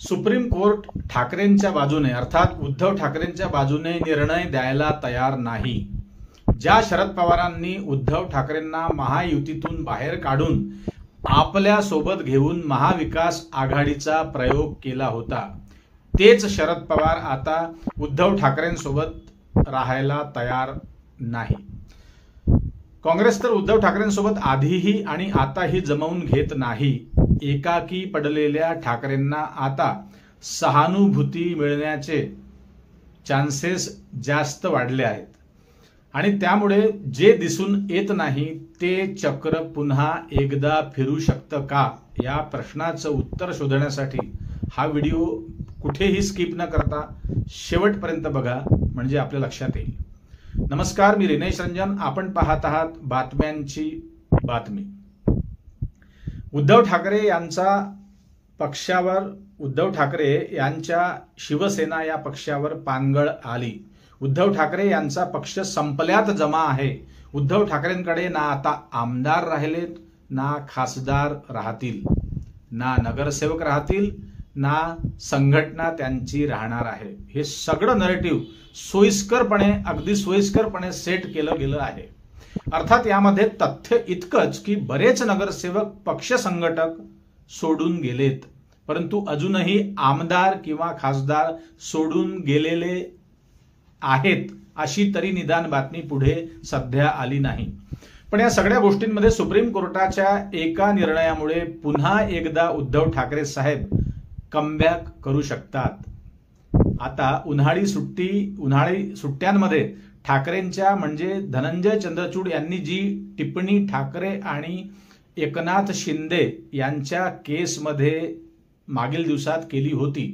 Supreme court ठाकरेंच्या बाजूने अर्थात उद्धव ठाकरेंच्या बाजूने निर्णय द्यायला तयार नाही। ज्या शरद पवारांनी उद्धव ठाकरेंना महायुतीतून बाहेर काढून आपल्या सोबत घेऊन महाविकास आघाडीचा प्रयोग केला होता, तेच शरद पवार आता उद्धव ठाकरेंसोबत राहायला तयार नाही। काँग्रेस तर उद्धव ठाकरेंसोबत आधीही आणि आताही जमवून घेत नाही। एकाकी पडलेल्या ठाकरेंना आता सहानुभूती मिळण्याचे चान्सेस जास्त वाढले आहेत आणि त्यामुळे जे दिसून येत नाही ते चक्र पुन्हा एकदा फिरू शकतं का, या प्रश्नाचं उत्तर शोधण्यासाठी हा व्हिडिओ कुठेही स्किप न करता शेवटपर्यंत बघा, म्हणजे आपल्या लक्षात येईल। नमस्कार, मी रिनेश रंजन, आपण पाहत आहात बातम्यांची बातमी। उद्धव ठाकरे यांच्या शिवसेना या पक्षावर पानगळ आली। उद्धव ठाकरे यांचा पक्ष संपल्यात जमा आहे। उद्धव ठाकरेंकडे ना आता आमदार राहिलेत, ना खासदार राहतील, ना नगरसेवक राहतील, ना संघटना त्यांची राहणार आहे। हे सगळं नरेटिव्ह अगदी सोयीस्करपणे सेट केलं गेलं आहे। अर्थात यामध्ये तथ्य इतकंच की बरेच नगरसेवक पक्ष संघटक सोडून गेलेत, परंतु अजूनही आमदार किंवा खासदार सोडून गेलेले आहेत अशी तरी निदान बातमी पुढे सध्या आली नाही। पण या सगळ्या गोष्टींमध्ये सुप्रीम कोर्टाच्या एका निर्णयामुळे पुन्हा एकदा उद्धव ठाकरे साहेब कमबॅक करू शकतात। आता उन्हाळी सुट्ट्यांमध्ये ठाकरेंच्या म्हणजे धनंजय चंद्रचूड यांनी जी टिप्पणी ठाकरे आणि एकनाथ शिंदे यांच्या केसमध्ये मागील दिवसात केली होती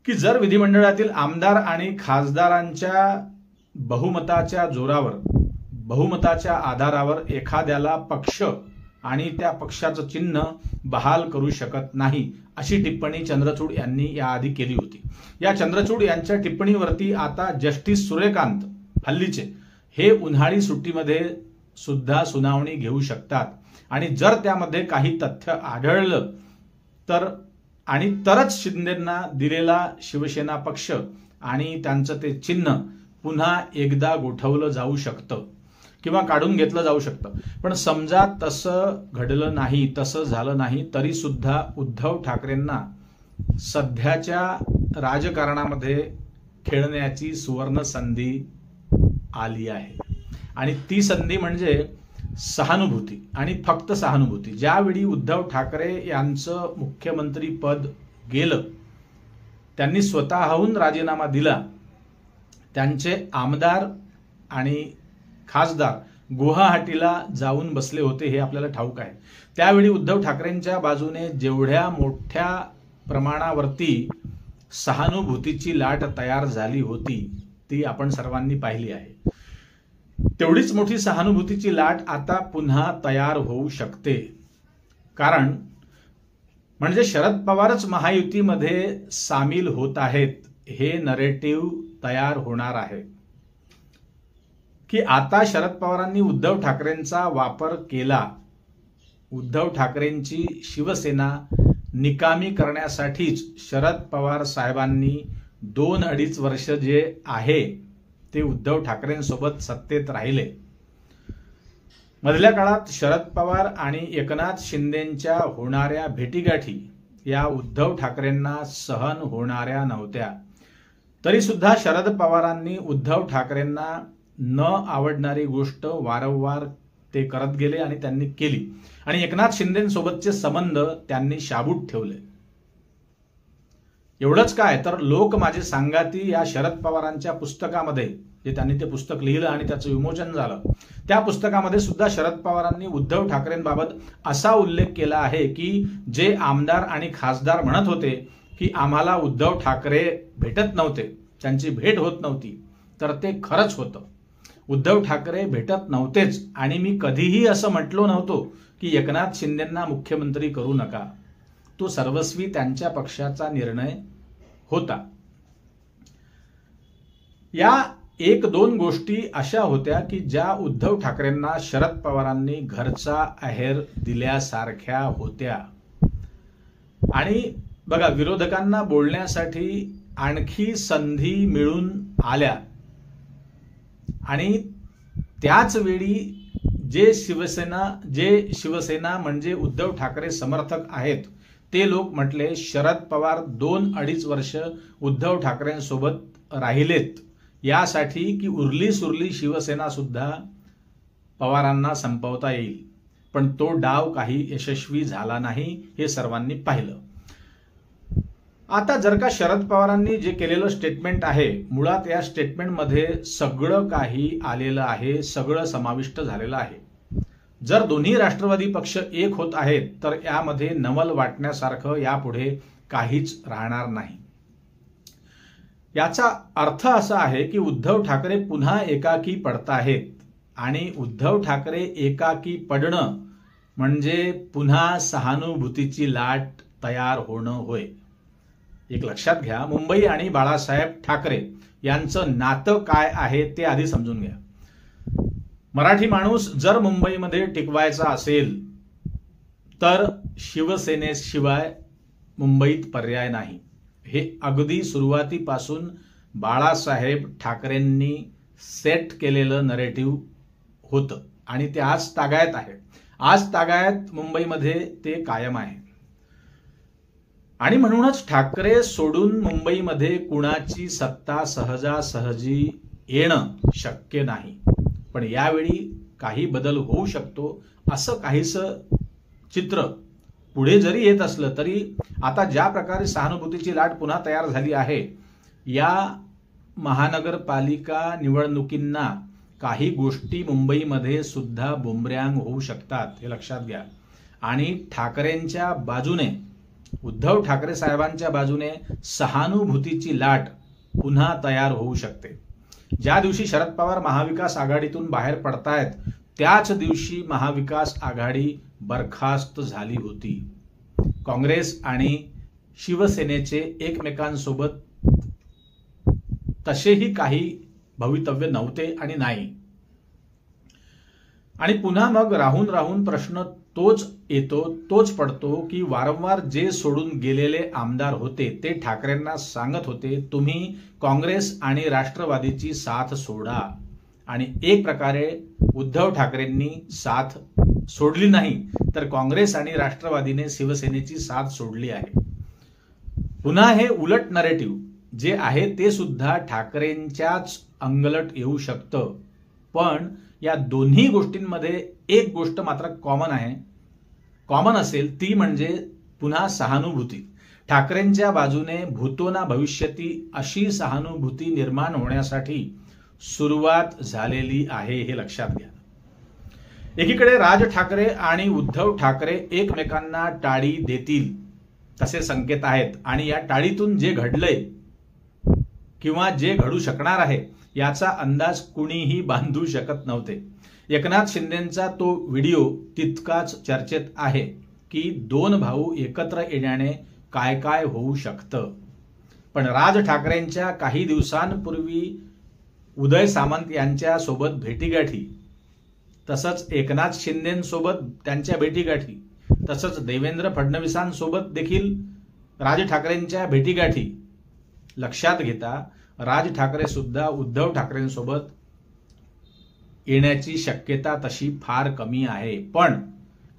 की जर विधिमंडळातील आमदार आणि खासदारांच्या बहुमताच्या आधारावर एखाद्याला पक्ष आणि त्या पक्षाचं चिन्ह बहाल करू शकत नाही, अशी टिप्पणी चंद्रचूड यांनी याआधी केली होती। या चंद्रचूड यांच्या टिप्पणीवरती आता जस्टिस सूर्यकांत हल्लीचे हे उन्हाळी सुट्टीमध्ये सुद्धा सुनावणी घेऊ शकतात आणि जर त्यामध्ये काही तथ्य आढळलं तरच शिंदेंना दिलेला शिवसेना पक्ष आणि त्यांचं ते चिन्ह पुन्हा एकदा गोठवलं जाऊ शकतं किंवा काढून घेतलं जाऊ शकतं। पण समजा तसं घडलं नाही, तसं झालं नाही, तरी सुद्धा उद्धव ठाकरेंना सध्याच्या राजकारणामध्ये खेळण्याची सुवर्ण संधी आली आहे आणि ती संधी म्हणजे सहानुभूती आणि फक्त सहानुभूती। ज्यावेळी उद्धव ठाकरे यांचं मुख्यमंत्री पद गेलं, त्यांनी स्वतःहून राजीनामा दिला, त्यांचे आमदार आणि खासदार गुवाहाटीला जाऊन बसले होते, हे आपल्याला ठाऊक आहे। त्यावेळी उद्धव ठाकरेंच्या बाजूने जेवढ्या मोठ्या प्रमाणावरती सहानुभूतीची लाट तयार झाली होती ती आपण सर्वांनी पाहिली आहे। तेवढीच मोठी सहानुभूतीची लाट आता पुन्हा तयार होऊ शकते, कारण म्हणजे शरद पवारच महायुतीमध्ये सामील होत आहेत हे नरेटिव्ह तयार होणार आहे की आता शरद पवारांनी उद्धव ठाकरेंचा वापर केला, उद्धव ठाकरेंची शिवसेना निकामी करण्यासाठीच शरद पवार साहेबांनी 2-2.5 वर्ष जे आहे ते उद्धव ठाकरेंसोबत सत्तेत राहिले। मधल्या काळात शरद पवार आणि एकनाथ शिंदेंच्या होणाऱ्या भेटीगाठी या उद्धव ठाकरेंना सहन होणाऱ्या नव्हत्या, तरी सुद्धा शरद पवारांनी उद्धव ठाकरेंना न आवडणारी गोष्ट वारंवार ते करत गेले आणि त्यांनी केली आणि एकनाथ शिंदेंसोबतचे संबंध त्यांनी शाबूत ठेवले। एवढंच काय तर लोक माझे सांगाती या शरद पवारांच्या पुस्तकामध्ये, जे त्यांनी ते पुस्तक लिहिलं आणि त्याचं विमोचन झालं, त्या पुस्तकामध्ये सुद्धा शरद पवारांनी उद्धव ठाकरेंबाबत असा उल्लेख केला आहे की जे आमदार आणि खासदार म्हणत होते की आम्हाला उद्धव ठाकरे भेटत नव्हते, त्यांची भेट होत नव्हती, तर ते खरंच होतं। उद्धव ठाकरे भेटत नव्हतेच आणि मी कधीही असं म्हटलो नव्हतो की एकनाथ शिंदेंना मुख्यमंत्री करू नका, तो सर्वस्वी त्यांच्या पक्षाचा निर्णय होता। या 1-2 गोष्टी अशा होत्या की ज्या उद्धव ठाकरेंना शरद पवारांनी घरचा आहेर दिल्यासारख्या होत्या आणि बघा, विरोधकांना बोलण्यासाठी आणखी संधी मिळून आल्या आणि त्याच वेळी जे शिवसेना म्हणजे उद्धव ठाकरे समर्थक आहेत ते लोक म्हटले, शरद पवार 2-2.5 वर्ष उद्धव ठाकरेंसोबत राहिलेत यासाठी की उरली सुरली शिवसेना सुद्धा पवारांना संपवता येईल. पण तो डाव काही यशस्वी झाला नाही, हे सर्वांनी पाहिलं. आता जर का शरद पवारांनी जे केलेलं स्टेटमेंट आहे, मुळात या स्टेटमेंटमध्ये सगळं काही आलेलं आहे, सगळं समाविष्ट झालेलं आहे. जर दोन्ही राष्ट्रवादी पक्ष एक होत आहेत तर यामध्ये नवल वाटण्यासारखं यापुढे काहीच राहणार नाही. याचा अर्थ असा आहे की उद्धव ठाकरे पुन्हा एकाकी पडताहेत आणि उद्धव ठाकरे एकाकी पडणं म्हणजे पुन्हा सहानुभूतीची लाट तयार होणं होय. एक लक्षात घ्या, मुंबई आणि बाळासाहेब ठाकरे यांचं नातं काय आहे ते आधी समजून घ्या. मराठी माणूस जर मुंबईमध्ये टिकवायचा असेल तर शिवसेनेशिवाय मुंबईत पर्याय नाही. हे अगदी सुरुवातीपासून बाळासाहेब ठाकरेंनी सेट केलेलं नरेटिव्ह होतं आणि ते आज तागायत आहे. आज तागायत मुंबईमध्ये ते कायम आहे आणि म्हणूनच ठाकरे सोडून मुंबईमध्ये कुणाची सत्ता सहजासहजी येणं शक्य नाही. पण यावेळी काही बदल होऊ शकतो असं काहीसं चित्र पुढे जरी येत असलं तरी आता ज्या प्रकारे सहानुभूतीची लाट पुन्हा तयार झाली आहे, या महानगरपालिका निवडणुकींना काही गोष्टी मुंबईमध्ये सुद्धा बुमरँग होऊ शकतात, हे लक्षात घ्या. आणि ठाकरेंच्या बाजूने, उद्धव ठाकरे साहेबांच्या बाजूने सहानुभूतीची लाट पुन्हा तयार होऊ शकते. ज्या दिवशी शरद पवार महाविकास आघाडीतून बाहेर पडतायत त्याच दिवशी महाविकास आघाडी बरखास्त झाली होती. काँग्रेस आणि शिवसेनेचे एकमेकांसोबत तसेही काही भवितव्य नव्हते आणि नाही. आणि पुन्हा मग राहून राहून प्रश्न तोच पडतो की वारंवार जे सोडून गेलेले आमदार होते ते ठाकरेंना सांगत होते, तुम्ही काँग्रेस आणि राष्ट्रवादीची साथ सोडा. आणि एक प्रकारे उद्धव ठाकरेंनी साथ सोडली नाही तर काँग्रेस आणि राष्ट्रवादीने शिवसेनेची साथ सोडली आहे. पुन्हा हे उलट नरेटिव्ह जे आहे ते सुद्धा ठाकरेंच्याच अंगलट येऊ शकतं. पण या दोन्ही गोष्टींमध्ये एक गोष्ट मात्र कॉमन असेल, ती म्हणजे पुन्हा सहानुभूती. ठाकरेंच्या बाजूने भूतोना भविष्यती अशी सहानुभूती निर्माण होण्यासाठी सुरुवात झालेली आहे, हे लक्षात घ्या. एकीकडे राज ठाकरे आणि उद्धव ठाकरे एकमेकांना टाळी देतील तसे संकेत आहेत आणि या टाळीतून जे घडलंय किंवा जे घडू शकणार आहे याचा अंदाज कुणीही बांधू शकत नव्हते. एकनाथ शिंदेंचा तो व्हिडिओ तितकाच चर्चेत आहे की दोन भाऊ एकत्र येण्याने काय काय होऊ शकतं. पण राज ठाकरेंच्या काही दिवसांपूर्वी उदय सामंत यांच्या सोबत भेटीगाठी, तसंच एकनाथ शिंदेंसोबत त्यांच्या भेटीगाठी, तसंच देवेंद्र फडणवीसांसोबत देखील राज ठाकरेंच्या भेटीगाठी लक्षात घेता राज ठाकरे सुद्धा उद्धव ठाकरेंसोबत येण्याची शक्यता तशी फार कमी आहे. पण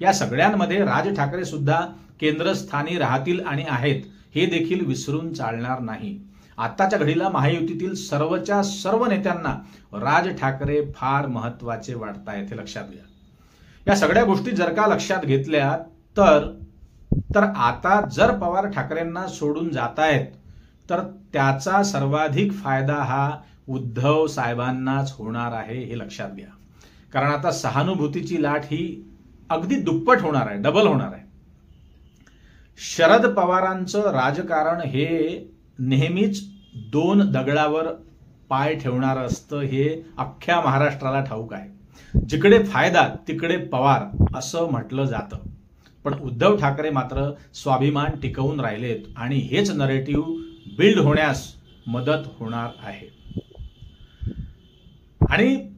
या सगळ्यांमध्ये राज ठाकरे सुद्धा केंद्रस्थानी राहतील आणि आहेत हे देखील विसरून चालणार नाही. आताच्या घडीला महायुतीतील सर्वच्या सर्व नेत्यांना राज ठाकरे फार महत्वाचे वाटतायत, हे लक्षात घ्या. या सगळ्या गोष्टी जर का लक्षात घेतल्या तर आता जर पवार ठाकरेंना सोडून जातायत तर त्याचा सर्वाधिक फायदा हा उद्धव साहेबांनाच होणार आहे, हे लक्षात घ्या. कारण आता सहानुभूतीची लाट ही अगदी दुप्पट होणार आहे, डबल होणार आहे. शरद पवारांचं राजकारण हे नेहमीच दोन दगडावर पाय ठेवणार असतं, हे अख्ख्या महाराष्ट्राला ठाऊक आहे. जिकडे फायदा तिकडे पवार असं म्हटलं जातं. पण उद्धव ठाकरे मात्र स्वाभिमान टिकवून राहिलेत आणि हेच नरेटिव्ह बिल्ड होण्यास मदत होणार आहे. आणि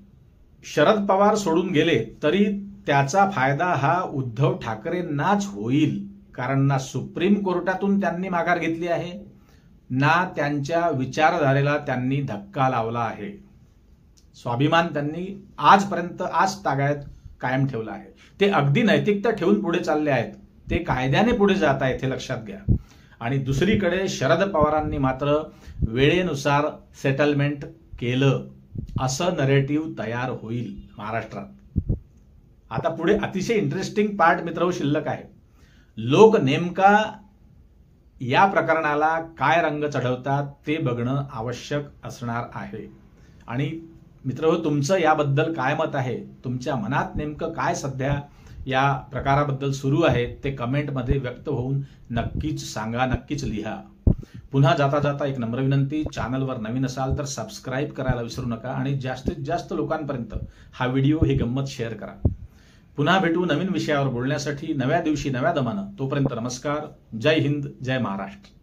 शरद पवार सोडून गेले तरी त्याचा फायदा हा उद्धव ठाकरेंनाच होईल. कारण ना सुप्रीम कोर्टातून त्यांनी माघार घेतली आहे, ना त्यांच्या विचारधारेला त्यांनी धक्का लावला आहे. स्वाभिमान त्यांनी आजपर्यंत आज तागायत कायम ठेवला आहे. ते अगदी नैतिकता ठेवून पुढे चालले आहेत. ते कायद्याने पुढे जात आहेत, हे लक्षात घ्या. आणि दुसरीकडे शरद पवारांनी मात्र वेळेनुसार सेटलमेंट केलं असं नरेटिव्ह तयार होईल महाराष्ट्रात. आता पुढे अतिशय इंटरेस्टिंग पार्ट मित्रहो शिल्लक आहे. लोक नेमका या प्रकरणाला काय रंग चढवतात ते बघणं आवश्यक असणार आहे. आणि मित्रहो, तुमचं याबद्दल काय मत आहे? तुमच्या मनात नेमकं काय सध्या या प्रकाराबद्दल सुरू आहे ते कमेंटमध्ये व्यक्त होऊन नक्कीच सांगा, नक्कीच लिहा. पुन्हा जाता जाता एक नम्र विनंती, चॅनलवर नवीन असाल तर सबस्क्राईब करायला विसरू नका आणि जास्तीत जास्त लोकांपर्यंत हा व्हिडिओ ही गंमत शेअर करा. पुन्हा भेटू नवीन विषयावर बोलण्यासाठी नव्या दिवशी नव्या दमानं. तोपर्यंत नमस्कार. जय हिंद, जय महाराष्ट्र.